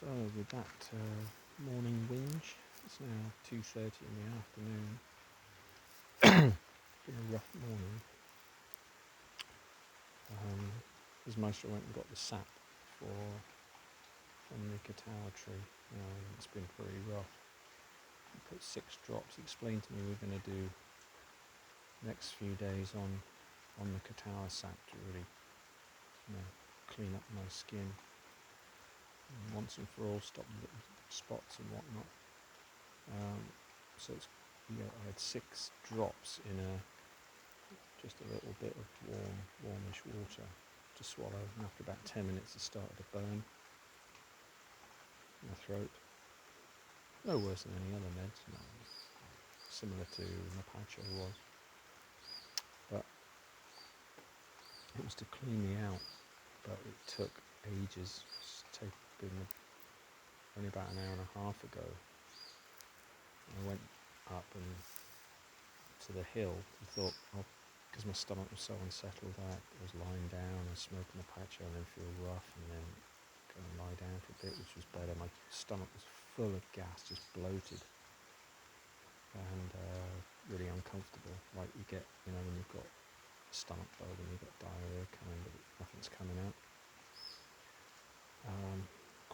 So with that morning whinge, it's now 2:30 in the afternoon. Been a rough morning. His maestro went and got the sap from the Catawa tree. It's been pretty rough. He put 6 drops. He explained to me we're going to do next few days on the Catawa sap to really clean up my skin. And once and for all stop the little spots and whatnot. So I had 6 drops in just a little bit of warmish water to swallow, and after about 10 minutes it started to burn my throat. No worse than any other meds, no. Similar to Mapacho was, but it was to clean me out, but it took ages. It's taken only about an hour and a half ago. I went up and to the hill and thought, because my stomach was so unsettled, I was lying down and smoking a Mapacho and then feel rough, and then go and lie down for a bit, which was better. My stomach was full of gas, just bloated, and really uncomfortable, like you get, when you've got a stomach bug and you've got diarrhea coming but nothing's coming out.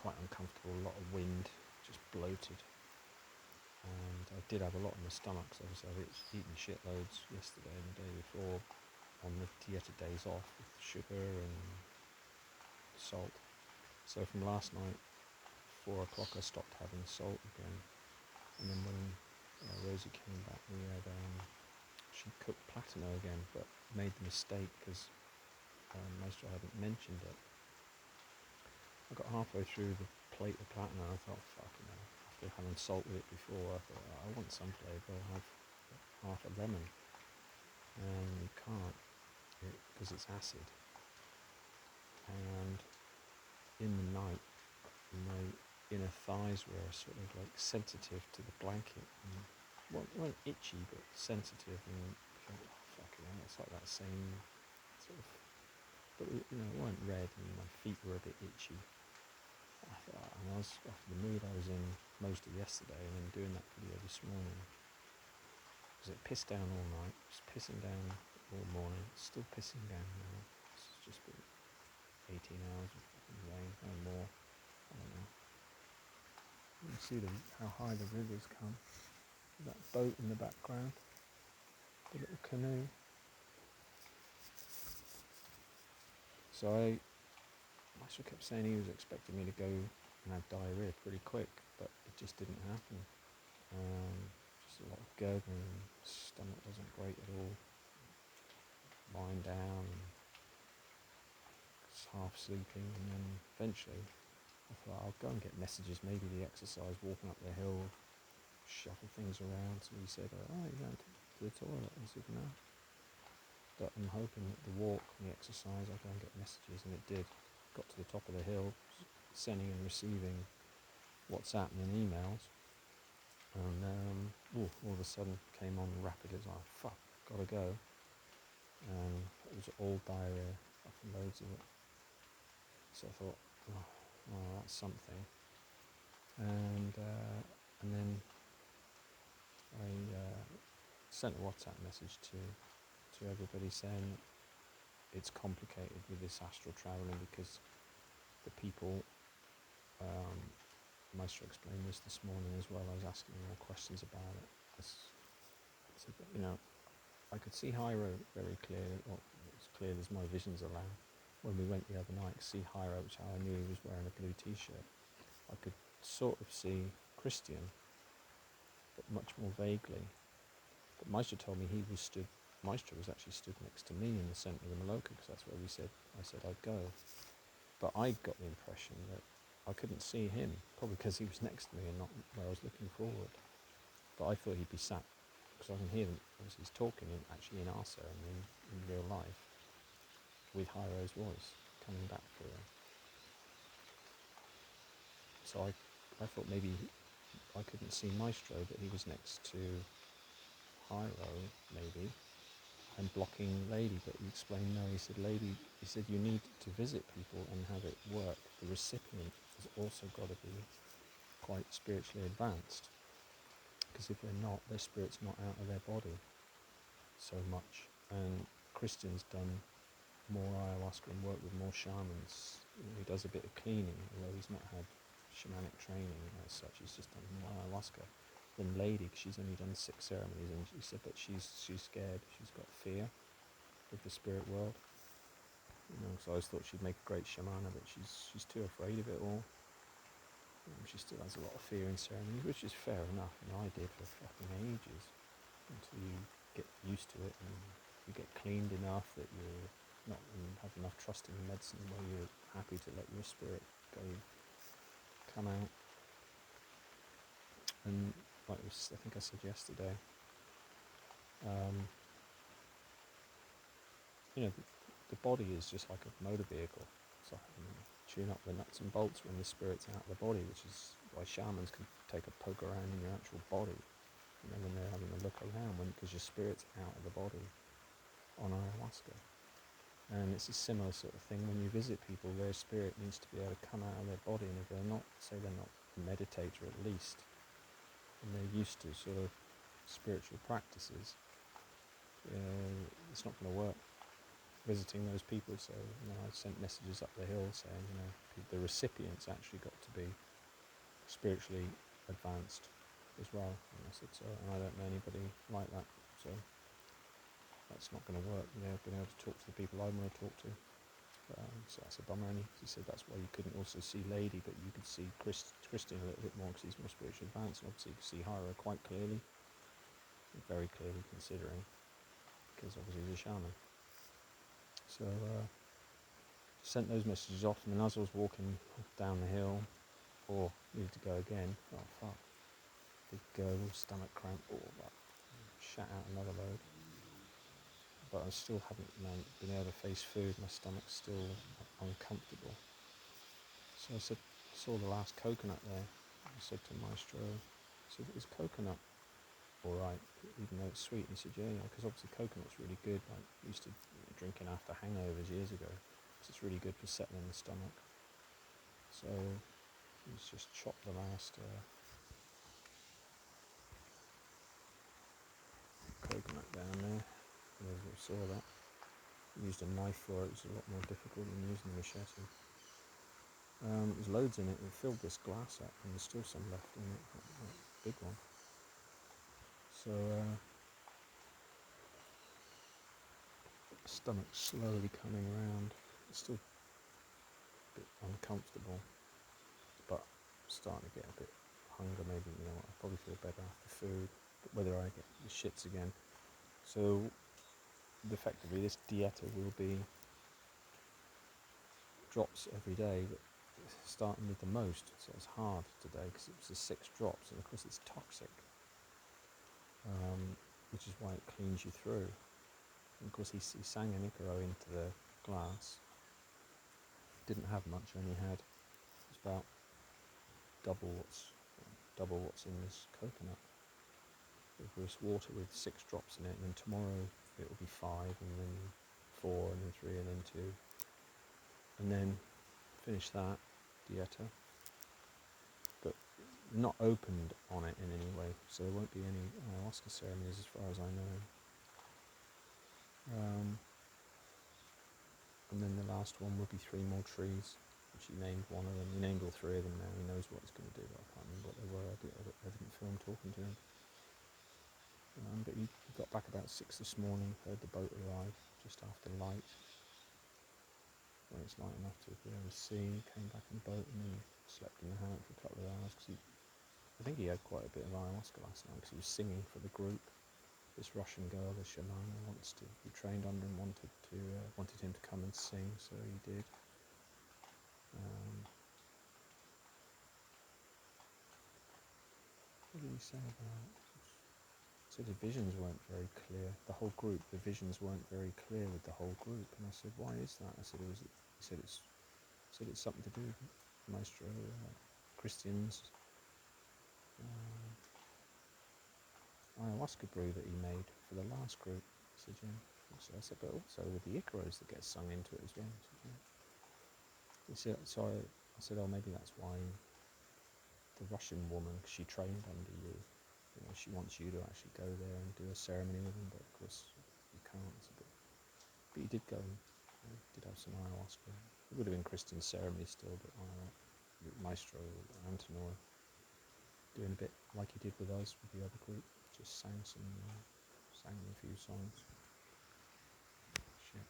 Quite uncomfortable, a lot of wind, just bloated. And I did have a lot in my stomach, because obviously I've eaten shitloads yesterday and the day before on the dieta days off with sugar and salt. So from last night, 4 o'clock, I stopped having salt again. And then when Rosie came back, we had she cooked platano again, but made the mistake because Maestro hadn't mentioned it. I got halfway through the plate of platano and I thought, fucking hell, after having salt with it before, I thought, I want some flavour, I'll have half a lemon. And you can't, because it's acid. And in the night, my inner thighs were sort of like sensitive to the blanket. And weren't itchy, but sensitive, and I thought, fucking hell, it's like that same sort of, but it weren't red, and my feet were a bit itchy. I thought, and I was off the mood I was in most of yesterday, and then doing that video this morning, because it pissed down all night, just pissing down all morning, still pissing down now. It's just been 18 hours of fucking rain, no more. I don't know. You can see how high the river's come. That boat in the background, the little canoe. So Maestro kept saying he was expecting me to go and have diarrhea pretty quick, but it just didn't happen. Just a lot of gurgling, stomach wasn't great at all. Lying down, and half sleeping, and then eventually I thought I'll go and get messages, maybe the exercise, walking up the hill, shuffle things around. Somebody said, you're going to the toilet. I said, no. But I'm hoping that the walk and the exercise, I'll go and get messages, and it did. Got to the top of the hill, sending and receiving WhatsApp and emails, and all of a sudden came on rapidly. It's like, fuck, gotta go. And it was all diarrhea, fucking loads of it. So I thought, oh, that's something. And then I sent a WhatsApp message to everybody saying it's complicated with this astral travelling, because the people, Maestro explained this morning as well, I was asking more questions about it. I said, I could see Hyro very clearly, or as clear as my visions allow. When we went the other night to see Hyro, which I knew he was wearing a blue t-shirt, I could sort of see Christian, but much more vaguely. But Maestro told me Maestro was actually stood next to me in the centre of the Maloka, because that's where I said I'd go. But I got the impression that I couldn't see him, probably because he was next to me and not where I was looking forward. But I thought he'd be sat, because I can hear him, obviously he's talking actually in our ceremony, in real life, with Hyro's voice coming back through him. So I thought maybe I couldn't see Maestro, but he was next to Hyro, maybe, and blocking Lady. But he explained, no, he said, Lady, you need to visit people and have it work, the recipient has also got to be quite spiritually advanced, because if they're not, their spirit's not out of their body so much. And Christian's done more ayahuasca and worked with more shamans. He does a bit of cleaning, although he's not had shamanic training as such. He's just done more ayahuasca than Lady, because she's only done 6 ceremonies, and she said, but she's scared. She's got fear of the spirit world. So I always thought she'd make a great shamana, but she's too afraid of it all. She still has a lot of fear in ceremonies, which is fair enough. I did for fucking ages, until you get used to it and you get cleaned enough that you're not have enough trust in medicine where you're happy to let your spirit come out. And like I think I said yesterday, the body is just like a motor vehicle. So tune up the nuts and bolts when the spirit's out of the body, which is why shamans can take a poke around in your actual body, when they're having a look around, because your spirit's out of the body on ayahuasca. And it's a similar sort of thing when you visit people. Their spirit needs to be able to come out of their body, and if they're not, say they're not a meditator at least, and they're used to sort of spiritual practices, it's not going to work visiting those people. So I sent messages up the hill saying, the recipients actually got to be spiritually advanced as well. And I said, so I don't know anybody like that, so that's not going to work. Being able to talk to the people I want to talk to. So that's a bummer. And he said that's why you couldn't also see Lady, but you could see Christian a little bit more, because he's more spiritually advanced, and obviously you could see Hira quite clearly, very clearly, considering, because obviously he's a shaman. So sent those messages off, and then as I was walking down the hill, or needed to go again, oh fuck, big stomach cramp, that shat out another load. But I still haven't been able to face food. My stomach's still uncomfortable. So I saw the last coconut there. I said to Maestro, is coconut alright, even though it's sweet? And he said, yeah, because obviously coconut's really good. Like, I used to drinking after hangovers years ago, because it's really good for settling the stomach. So he's just chopped the last coconut down there. You saw that. Used a knife for it. It was a lot more difficult than using a machete. There's loads in it. We filled this glass up, and there's still some left in it. That big one. So stomach slowly coming around. It's still a bit uncomfortable, but starting to get a bit hunger. Maybe I'll probably feel better after food. But whether I get the shits again. So effectively, this dieta will be drops every day, but starting with the most. So it's hard today because it was the 6 drops, and of course it's toxic, which is why it cleans you through. And of course he sang an Icaro into the glass. Didn't have much, only had about double what's in this coconut. It was water with 6 drops in it, and then tomorrow it will be 5, and then 4, and then 3, and then 2, and then finish that dieta, but not opened on it in any way, so there won't be any ayahuasca ceremonies as far as I know. And then the last one will be 3 more trees, which he named one of them. He named all 3 of them now. He knows what he's going to do, but I can't remember what they were. I didn't film talking to him. But he got back about 6 this morning, heard the boat arrive just after light, where it's light enough to be able to see. Came back in the boat and then slept in the hammock for a couple of hours, because I think he had quite a bit of ayahuasca last night, because he was singing for the group. This Russian girl, the shamana, wants to be trained under him, wanted him to come and sing, so he did. What did he say about it? So the visions weren't very clear. The whole group, the visions weren't very clear with the whole group. And I said, why is that? He said it's something to do with Maestro Christian's ayahuasca brew that he made for the last group. I said, yeah. So I said, but also with the Icaros that get sung into it as well. I said, yeah. He said, so I I said, oh, maybe that's why the Russian woman, she trained under you. You know, she wants you to actually go there and do a ceremony with him, but of course you can't. It's a bit. But he did go and did have some ayahuasca. It would have been Christian ceremony still, but Maestro Antonor doing a bit like he did with us, with the other group, just sang a few songs. Shit,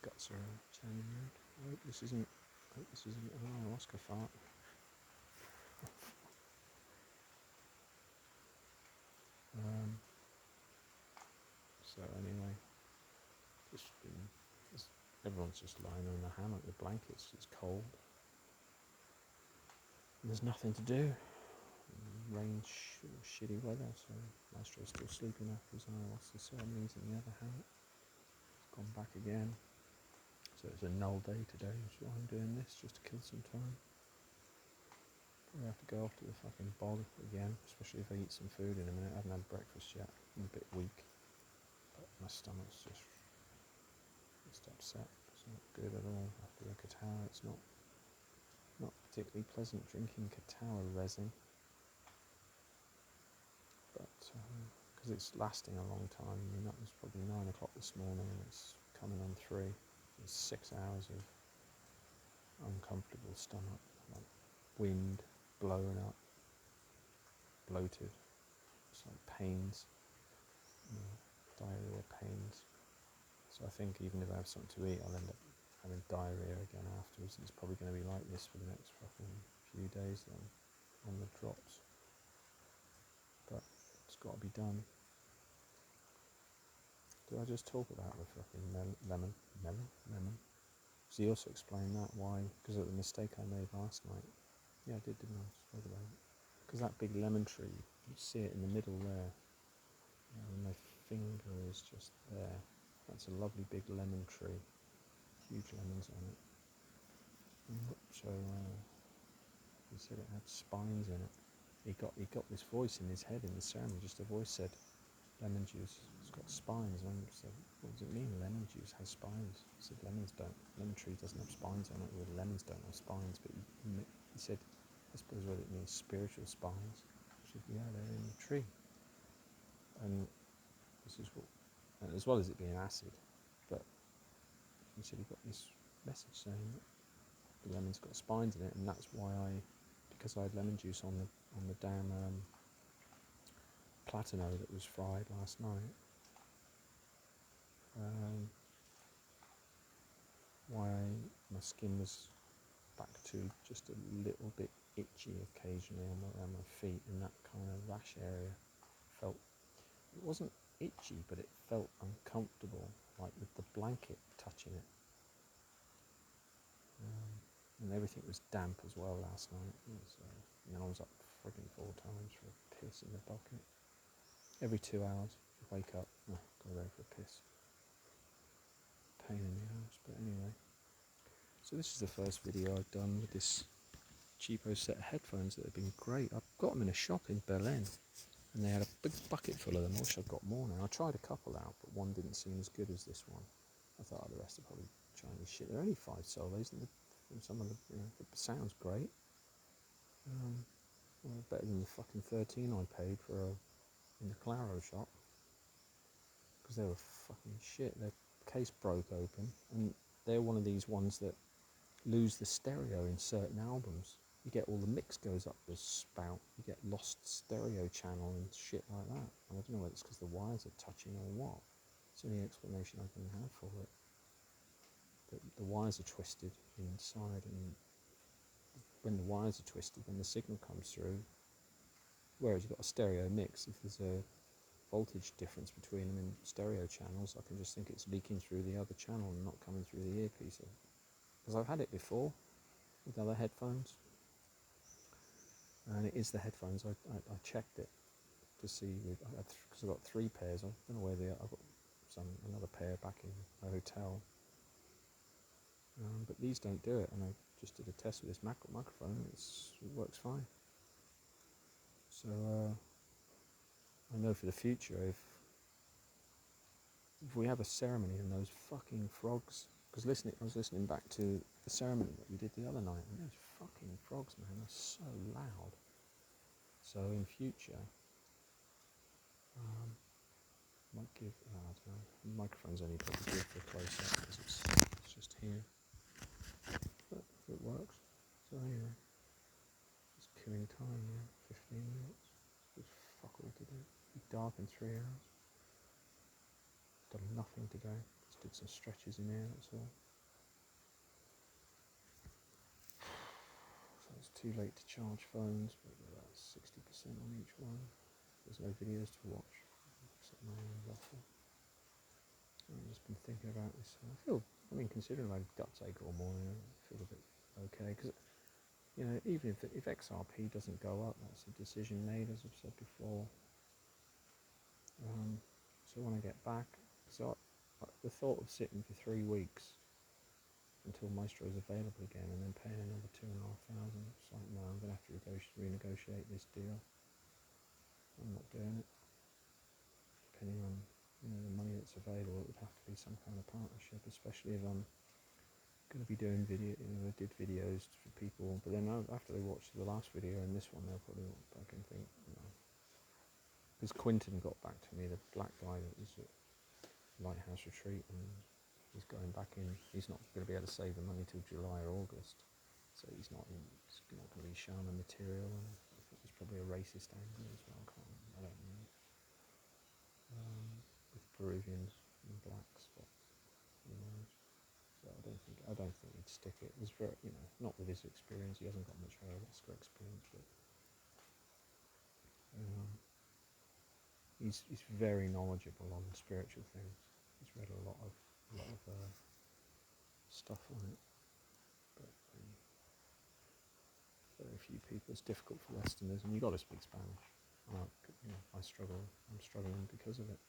guts are turning red. I hope this isn't an ayahuasca fart. So anyway, everyone's just lying on the hammock with blankets. It's cold. And there's nothing to do. Rain, shitty weather. So Maestro's still sleeping after his ayahuasca ceremonies in the other hammock. He's gone back again. So it's a null day today, which is why I'm doing this, just to kill some time. Probably have to go off to the fucking bog again, especially if I eat some food in a minute. I haven't had breakfast yet. I'm a bit weak. But my stomach's just upset. It's not good at all after the Catawa. It's not particularly pleasant drinking Catawa resin. But because it's lasting a long time. I mean, that was probably 9 o'clock this morning and it's coming on 3. It's 6 hours of uncomfortable stomach, like wind, blowing up, bloated. It's like pains, diarrhea pains. So I think even if I have something to eat, I'll end up having diarrhea again afterwards. It's probably going to be like this for the next fucking few days then, on the drops. But it's got to be done. Did I just talk about the fucking lemon? So he also explained that why, because of the mistake I made last night. Yeah, I did, didn't I? Spoke about it. Because that big lemon tree, you see it in the middle there. And my finger is just there. That's a lovely big lemon tree. Huge lemons on it. So he said it had spines in it. He got this voice in his head in the ceremony. Just a voice said, "Lemon juice. It's got spines." And I said, "What does it mean? Lemon juice has spines?" He said, "Lemons don't. Lemon tree doesn't have spines on it. Well, lemons don't have spines." But he said, "I suppose what it means, spiritual spines." I said, "Yeah, they're in the tree." And this is what, and as well as it being acid, but he said he got this message saying that the lemon's got spines in it, and that's why because I had lemon juice on the damn platano that was fried last night, why my skin was back to just a little bit itchy occasionally around my feet, and that kind of rash area it wasn't itchy, but it felt uncomfortable, like with the blanket touching it. And everything was damp as well last night. And I was up frigging 4 times for a piss in the bucket. Every 2 hours, you wake up, gotta go for a piss. Pain in the ass, but anyway. So this is the first video I've done with this cheapo set of headphones that have been great. I've got them in a shop in Berlin, and they had a big bucket full of them. I wish I'd got more now. I tried a couple out, but one didn't seem as good as this one. I thought the rest are probably Chinese shit. They're only 5 solos, and some of the, it sounds great. Better than the fucking 13 I paid for in the Claro shop, because they were fucking shit. Their case broke open, and they're one of these ones that lose the stereo in certain albums. You get all the mix goes up the spout. You get lost stereo channel and shit like that. And I don't know whether it's because the wires are touching or what. It's the only explanation I can have for it. The wires are twisted inside, and when the wires are twisted, when the signal comes through, whereas you've got a stereo mix, if there's a voltage difference between them in stereo channels, I can just think it's leaking through the other channel and not coming through the earpiece. Because I've had it before with other headphones, and it is the headphones. I checked it to see, because I've got 3 pairs. I don't know where I've got another pair back in a hotel, but these don't do it. And I just did a test with this microphone. It works fine. So I know for the future, if we have a ceremony and those fucking frogs, because I was listening back to the ceremony that we did the other night, and those fucking frogs, man, are so loud. So in future, might give, I don't know, the microphone's only probably good for close up because it's just here. But it works. So anyway, it's killing time, 15 minutes. Just fuck all to do. It'll be dark in 3 hours. Done nothing today. Just did some stretches in here, that's all. So it's too late to charge phones, but we're about 60% on each one. There's no videos to watch, except my own waffle. I've just been thinking about this. Considering my guts ache all morning, I feel a bit okay. Because, even if XRP doesn't go up, that's a decision made, as I've said before. So when I get back, the thought of sitting for 3 weeks until Maestro is available again and then paying another 2,500, it's like, no, I'm going to have to renegotiate this deal. I'm not doing it. Depending on the money that's available, it would have to be some kind of partnership, especially if I'm going to be doing I did videos for people, but then after they watch the last video and this one, they'll probably look back and think, because Quinton got back to me, the black guy that was at Lighthouse Retreat, and he's going back in. He's not going to be able to save the money till July or August, so he's not going to be shown the material. And I think there's probably a racist angle as well. I don't know. With Peruvians and blacks, but who knows? So I don't think he'd stick it. There's very, not with his experience. He hasn't got much ayahuasca experience, but he's very knowledgeable on spiritual things. He's read a lot of stuff on it, but very few people. It's difficult for Westerners, and you got to speak Spanish. I'm struggling because of it,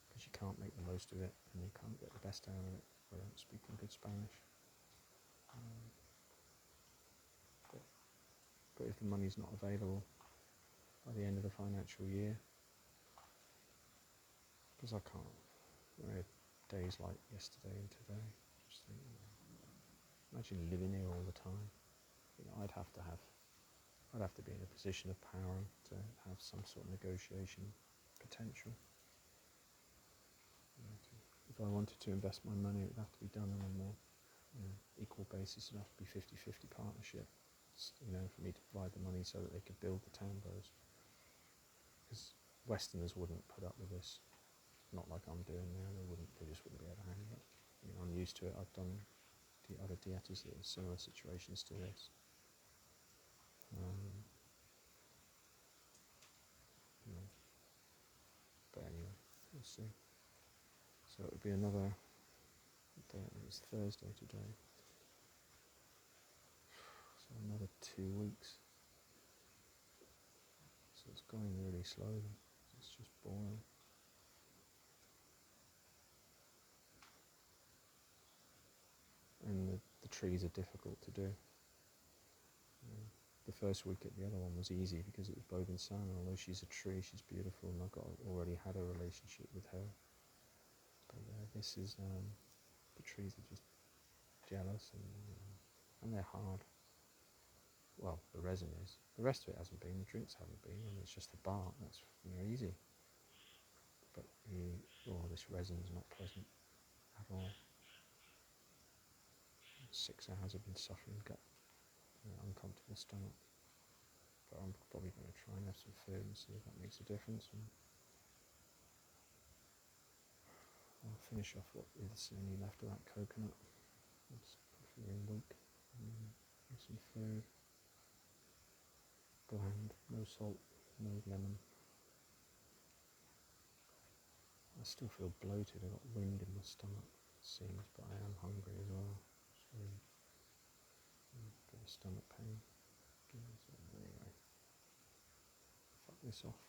because you can't make the most of it, and you can't get the best out of it without speaking good Spanish. But if the money's not available by the end of the financial year, because I can't, days like yesterday and today, just think, imagine living here all the time. I'd have to be in a position of power to have some sort of negotiation potential. If I wanted to invest my money, it would have to be done on a more equal basis. It would have to be 50-50 partnership, for me to provide the money so that they could build the tambos. Because Westerners wouldn't put up with this, not like I'm doing now. They just wouldn't be able to handle it. I'm used to it. I've done the other dietas that are similar situations to this. But anyway, we'll see. So it would be another day. It's Thursday today. So another 2 weeks. So it's going really slowly. It's just boring. And the trees are difficult to do. The first week at the other one was easy because it was Bogan San. Although she's a tree, she's beautiful, and I've already had a relationship with her. But this is, the trees are just jealous, and they're hard. Well, the resin is. The rest of it hasn't been. The drinks haven't been, and it's just the bark. That's easy. But this resin is not pleasant at all. 6 hours I've been suffering uncomfortable stomach. But I'm probably going to try and have some food and see if that makes a difference. And I'll finish off what is any left of that coconut. It's probably a week. Have some food. Bland, no salt, no lemon. I still feel bloated. I've got wind in my stomach, it seems, but I am hungry as well. So, bit of stomach pain. Anyway, fuck this off.